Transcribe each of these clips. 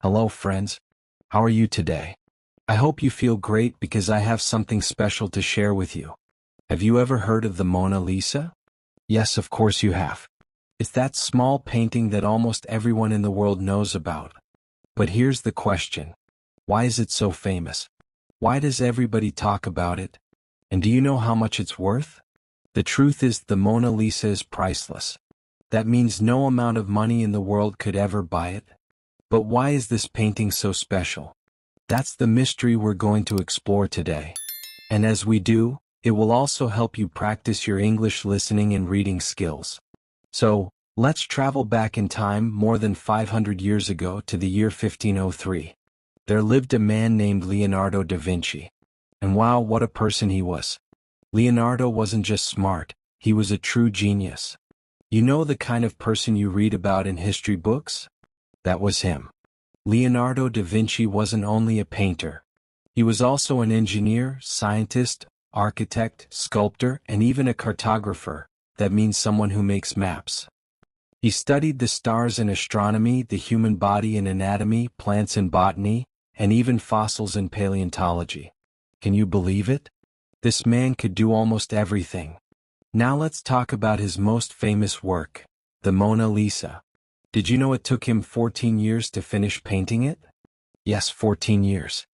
Hello friends, how are you today? I hope you feel great because I have something special to share with you. Have you ever heard of the Mona Lisa? Yes, of course you have. It's that small painting that almost everyone in the world knows about. But here's the question. Why is it so famous? Why does everybody talk about it? And do you know how much it's worth? The truth is the Mona Lisa is priceless. That means no amount of money in the world could ever buy it. But why is this painting so special? That's the mystery we're going to explore today. And as we do, it will also help you practice your English listening and reading skills. So, let's travel back in time more than 500 years ago to the year 1503. There lived a man named Leonardo da Vinci. And wow, what a person he was. Leonardo wasn't just smart, he was a true genius. You know the kind of person you read about in history books? That was him. Leonardo da Vinci wasn't only a painter. He was also an engineer, scientist, architect, sculptor, and even a cartographer. That means someone who makes maps. He studied the stars in astronomy, the human body in anatomy, plants in botany, and even fossils in paleontology. Can you believe it? This man could do almost everything. Now let's talk about his most famous work, the Mona Lisa. Did you know it took him 14 years to finish painting it? Yes, 14 years.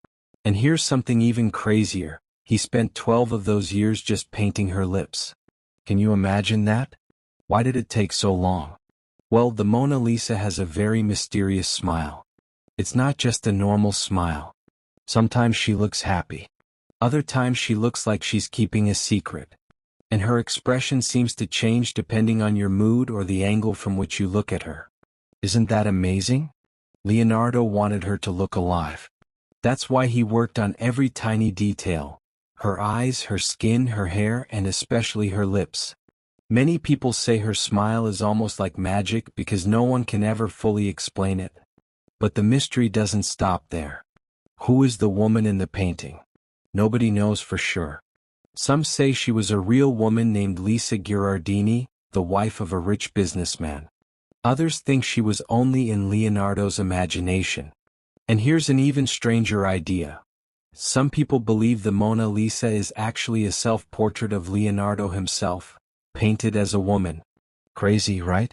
And here's something even crazier. He spent 12 of those years just painting her lips. Can you imagine that? Why did it take so long? Well, the Mona Lisa has a very mysterious smile. It's not just a normal smile. Sometimes she looks happy. Other times she looks like she's keeping a secret. And her expression seems to change depending on your mood or the angle from which you look at her. Isn't that amazing? Leonardo wanted her to look alive. That's why he worked on every tiny detail. Her eyes, her skin, her hair, and especially her lips. Many people say her smile is almost like magic because no one can ever fully explain it. But the mystery doesn't stop there. Who is the woman in the painting? Nobody knows for sure. Some say she was a real woman named Lisa Gherardini, the wife of a rich businessman. Others think she was only in Leonardo's imagination. And here's an even stranger idea. Some people believe the Mona Lisa is actually a self-portrait of Leonardo himself, painted as a woman. Crazy, right?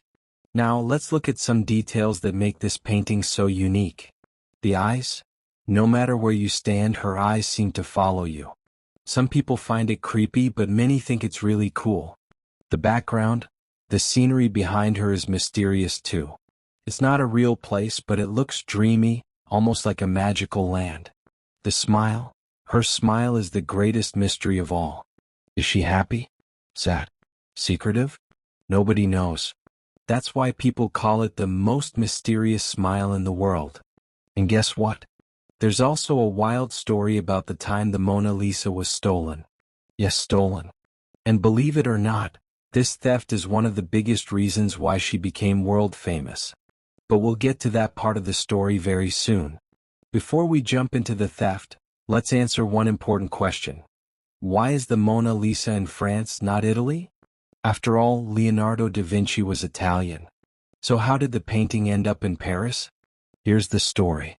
Now let's look at some details that make this painting so unique. The eyes? No matter where you stand, her eyes seem to follow you. Some people find it creepy, but many think it's really cool. The background? The scenery behind her is mysterious too. It's not a real place, but it looks dreamy, almost like a magical land. The smile? Her smile is the greatest mystery of all. Is she happy? Sad? Secretive? Nobody knows. That's why people call it the most mysterious smile in the world. And guess what? There's also a wild story about the time the Mona Lisa was stolen. Yes, stolen. And believe it or not, this theft is one of the biggest reasons why she became world famous. But we'll get to that part of the story very soon. Before we jump into the theft, let's answer one important question. Why is the Mona Lisa in France, not Italy? After all, Leonardo da Vinci was Italian. So how did the painting end up in Paris? Here's the story.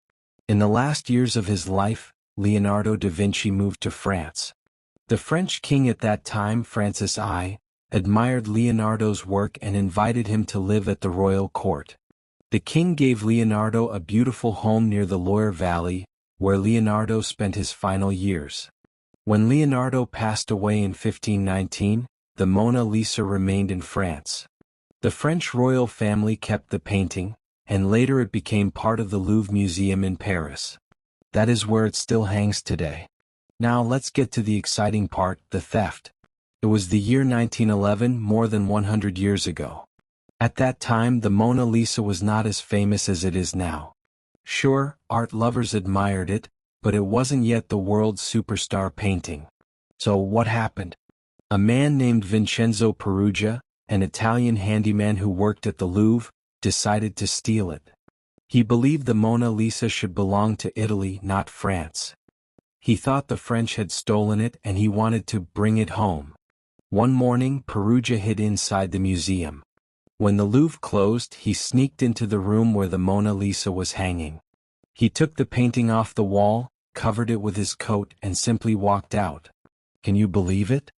In the last years of his life, Leonardo da Vinci moved to France. The French king at that time, Francis I, admired Leonardo's work and invited him to live at the royal court. The king gave Leonardo a beautiful home near the Loire Valley, where Leonardo spent his final years. When Leonardo passed away in 1519, the Mona Lisa remained in France. The French royal family kept the painting, and later it became part of the Louvre Museum in Paris. That is where it still hangs today. Now let's get to the exciting part, the theft. It was the year 1911, more than 100 years ago. At that time, the Mona Lisa was not as famous as it is now. Sure, art lovers admired it, but it wasn't yet the world's superstar painting. So what happened? A man named Vincenzo Peruggia, an Italian handyman who worked at the Louvre, decided to steal it. He believed the Mona Lisa should belong to Italy, not France. He thought the French had stolen it and he wanted to bring it home. One morning, Peruggia hid inside the museum. When the Louvre closed, he sneaked into the room where the Mona Lisa was hanging. He took the painting off the wall, covered it with his coat, and simply walked out. Can you believe it?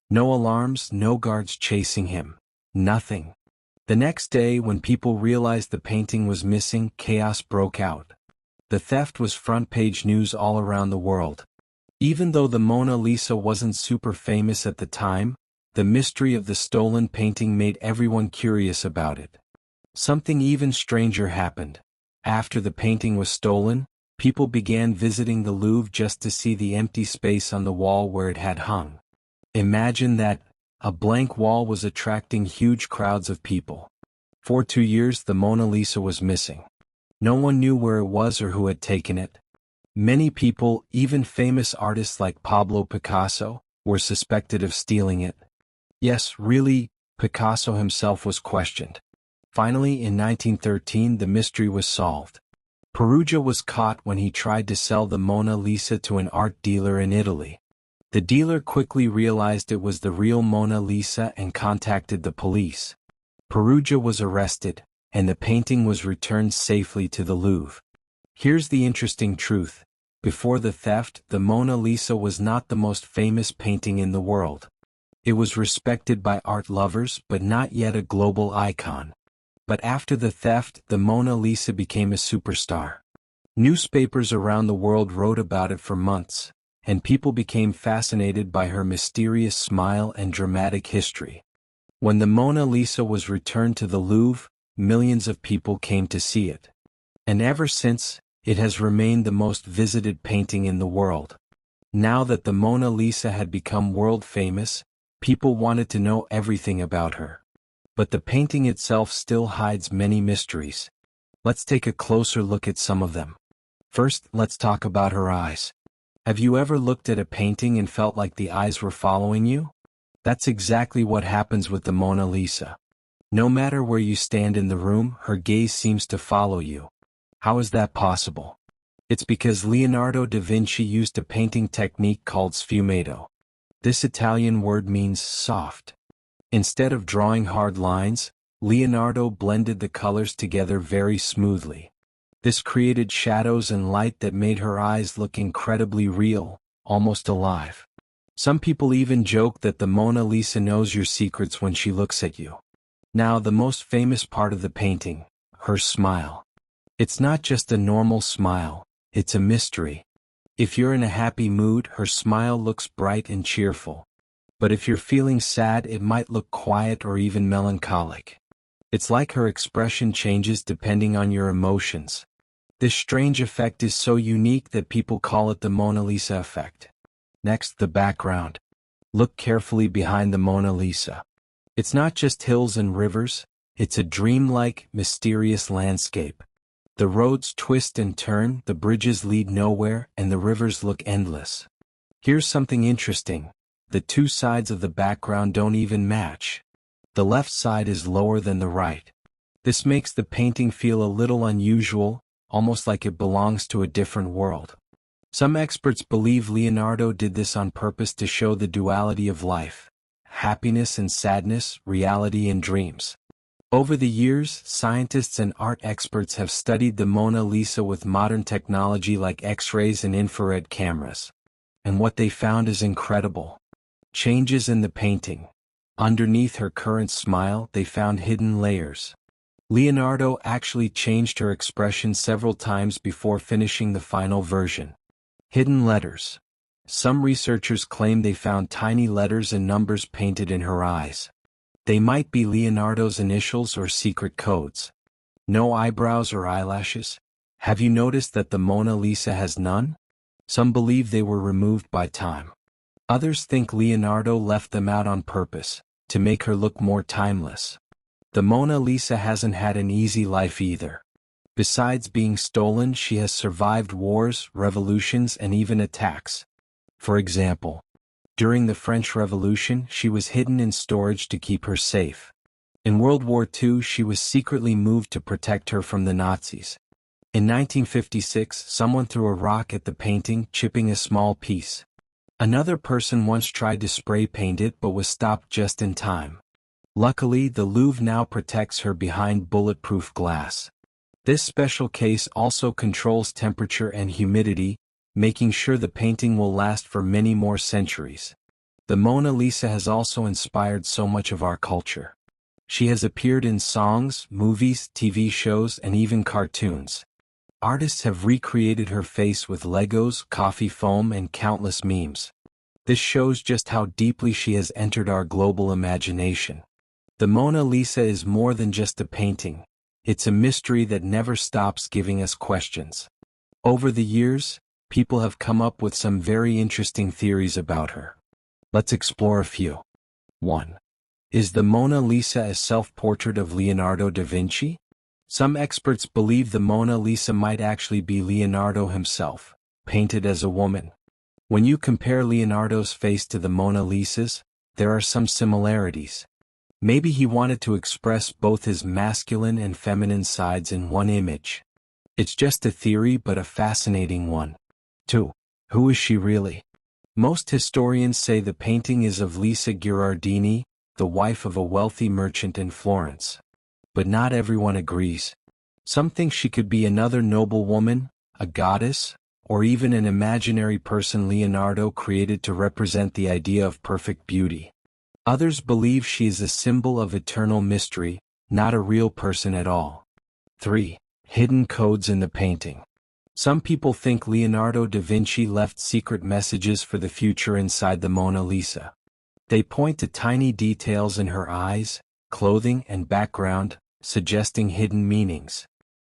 No alarms, no guards chasing him. Nothing. The next day, when people realized the painting was missing, chaos broke out. The theft was front-page news all around the world. Even though the Mona Lisa wasn't super famous at the time, the mystery of the stolen painting made everyone curious about it. Something even stranger happened. After the painting was stolen, people began visiting the Louvre just to see the empty space on the wall where it had hung. Imagine that, a blank wall was attracting huge crowds of people. For 2 years the Mona Lisa was missing. No one knew where it was or who had taken it. Many people, even famous artists like Pablo Picasso, were suspected of stealing it. Yes, really, Picasso himself was questioned. Finally, in 1913, the mystery was solved. Perugia was caught when he tried to sell the Mona Lisa to an art dealer in Italy. The dealer quickly realized it was the real Mona Lisa and contacted the police. Perugia was arrested, and the painting was returned safely to the Louvre. Here's the interesting truth. Before the theft, the Mona Lisa was not the most famous painting in the world. It was respected by art lovers but not yet a global icon. But after the theft, the Mona Lisa became a superstar. Newspapers around the world wrote about it for months, and people became fascinated by her mysterious smile and dramatic history. When the Mona Lisa was returned to the Louvre, millions of people came to see it. And ever since, it has remained the most visited painting in the world. Now that the Mona Lisa had become world famous, people wanted to know everything about her. But the painting itself still hides many mysteries. Let's take a closer look at some of them. First, let's talk about her eyes. Have you ever looked at a painting and felt like the eyes were following you? That's exactly what happens with the Mona Lisa. No matter where you stand in the room, her gaze seems to follow you. How is that possible? It's because Leonardo da Vinci used a painting technique called sfumato. This Italian word means soft. Instead of drawing hard lines, Leonardo blended the colors together very smoothly. This created shadows and light that made her eyes look incredibly real, almost alive. Some people even joke that the Mona Lisa knows your secrets when she looks at you. Now, the most famous part of the painting, her smile. It's not just a normal smile, it's a mystery. If you're in a happy mood, her smile looks bright and cheerful. But if you're feeling sad, it might look quiet or even melancholic. It's like her expression changes depending on your emotions. This strange effect is so unique that people call it the Mona Lisa effect. Next, the background. Look carefully behind the Mona Lisa. It's not just hills and rivers, it's a dreamlike, mysterious landscape. The roads twist and turn, the bridges lead nowhere, and the rivers look endless. Here's something interesting. The two sides of the background don't even match. The left side is lower than the right. This makes the painting feel a little unusual, almost like it belongs to a different world. Some experts believe Leonardo did this on purpose to show the duality of life: happiness and sadness, reality and dreams. Over the years, scientists and art experts have studied the Mona Lisa with modern technology like X-rays and infrared cameras. And what they found is incredible. Changes in the painting. Underneath her current smile, they found hidden layers. Leonardo actually changed her expression several times before finishing the final version. Hidden letters. Some researchers claim they found tiny letters and numbers painted in her eyes. They might be Leonardo's initials or secret codes. No eyebrows or eyelashes. Have you noticed that the Mona Lisa has none? Some believe they were removed by time. Others think Leonardo left them out on purpose, to make her look more timeless. The Mona Lisa hasn't had an easy life either. Besides being stolen, she has survived wars, revolutions, and even attacks. For example, during the French Revolution, she was hidden in storage to keep her safe. In World War II, she was secretly moved to protect her from the Nazis. In 1956, someone threw a rock at the painting, chipping a small piece. Another person once tried to spray paint it but was stopped just in time. Luckily, the Louvre now protects her behind bulletproof glass. This special case also controls temperature and humidity, making sure the painting will last for many more centuries. The Mona Lisa has also inspired so much of our culture. She has appeared in songs, movies, TV shows, and even cartoons. Artists have recreated her face with Legos, coffee foam, and countless memes. This shows just how deeply she has entered our global imagination. The Mona Lisa is more than just a painting. It's a mystery that never stops giving us questions. Over the years, people have come up with some very interesting theories about her. Let's explore a few. 1. Is the Mona Lisa a self-portrait of Leonardo da Vinci? Some experts believe the Mona Lisa might actually be Leonardo himself, painted as a woman. When you compare Leonardo's face to the Mona Lisa's, there are some similarities. Maybe he wanted to express both his masculine and feminine sides in one image. It's just a theory, but a fascinating one. 2. Who is she really? Most historians say the painting is of Lisa Gherardini, the wife of a wealthy merchant in Florence. But not everyone agrees. Some think she could be another noble woman, a goddess, or even an imaginary person Leonardo created to represent the idea of perfect beauty. Others believe she is a symbol of eternal mystery, not a real person at all. 3. Hidden codes in the painting. Some people think Leonardo da Vinci left secret messages for the future inside the Mona Lisa. They point to tiny details in her eyes, clothing, and background, suggesting hidden meanings.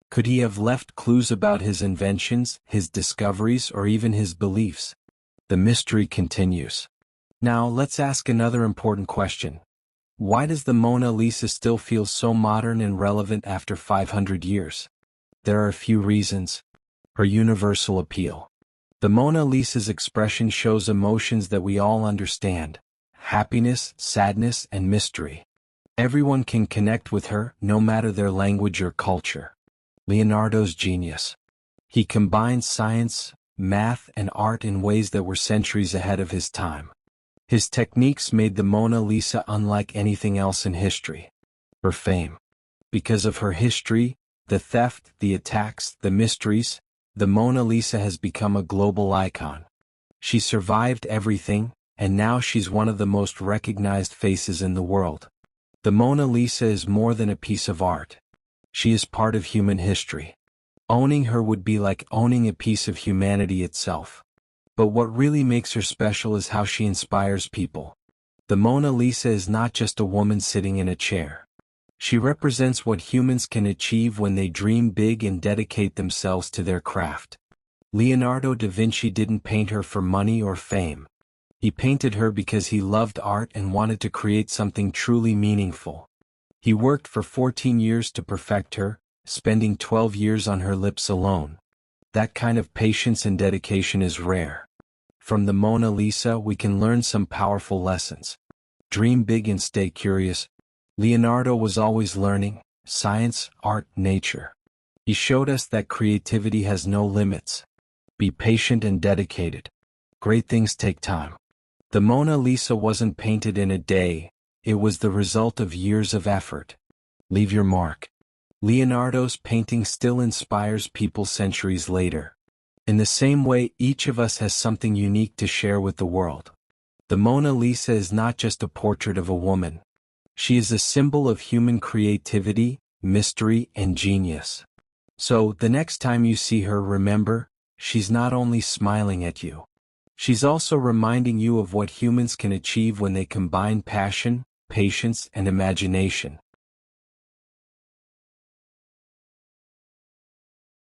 Could he have left clues about his inventions, his discoveries, or even his beliefs? The mystery continues. Now let's ask another important question. Why does the Mona Lisa still feel so modern and relevant after 500 years? There are a few reasons. Her universal appeal. The Mona Lisa's expression shows emotions that we all understand: happiness, sadness, and mystery. Everyone can connect with her, no matter their language or culture. Leonardo's genius. He combined science, math, and art in ways that were centuries ahead of his time. His techniques made the Mona Lisa unlike anything else in history. Her fame. Because of her history, the theft, the attacks, the mysteries, the Mona Lisa has become a global icon. She survived everything, and now she's one of the most recognized faces in the world. The Mona Lisa is more than a piece of art. She is part of human history. Owning her would be like owning a piece of humanity itself. But what really makes her special is how she inspires people. The Mona Lisa is not just a woman sitting in a chair. She represents what humans can achieve when they dream big and dedicate themselves to their craft. Leonardo da Vinci didn't paint her for money or fame. He painted her because he loved art and wanted to create something truly meaningful. He worked for 14 years to perfect her, spending 12 years on her lips alone. That kind of patience and dedication is rare. From the Mona Lisa we can learn some powerful lessons. Dream big and stay curious. Leonardo was always learning: science, art, nature. He showed us that creativity has no limits. Be patient and dedicated. Great things take time. The Mona Lisa wasn't painted in a day, it was the result of years of effort. Leave your mark. Leonardo's painting still inspires people centuries later. In the same way, each of us has something unique to share with the world. The Mona Lisa is not just a portrait of a woman. She is a symbol of human creativity, mystery, and genius. So, the next time you see her, remember, she's not only smiling at you. She's also reminding you of what humans can achieve when they combine passion, patience, and imagination.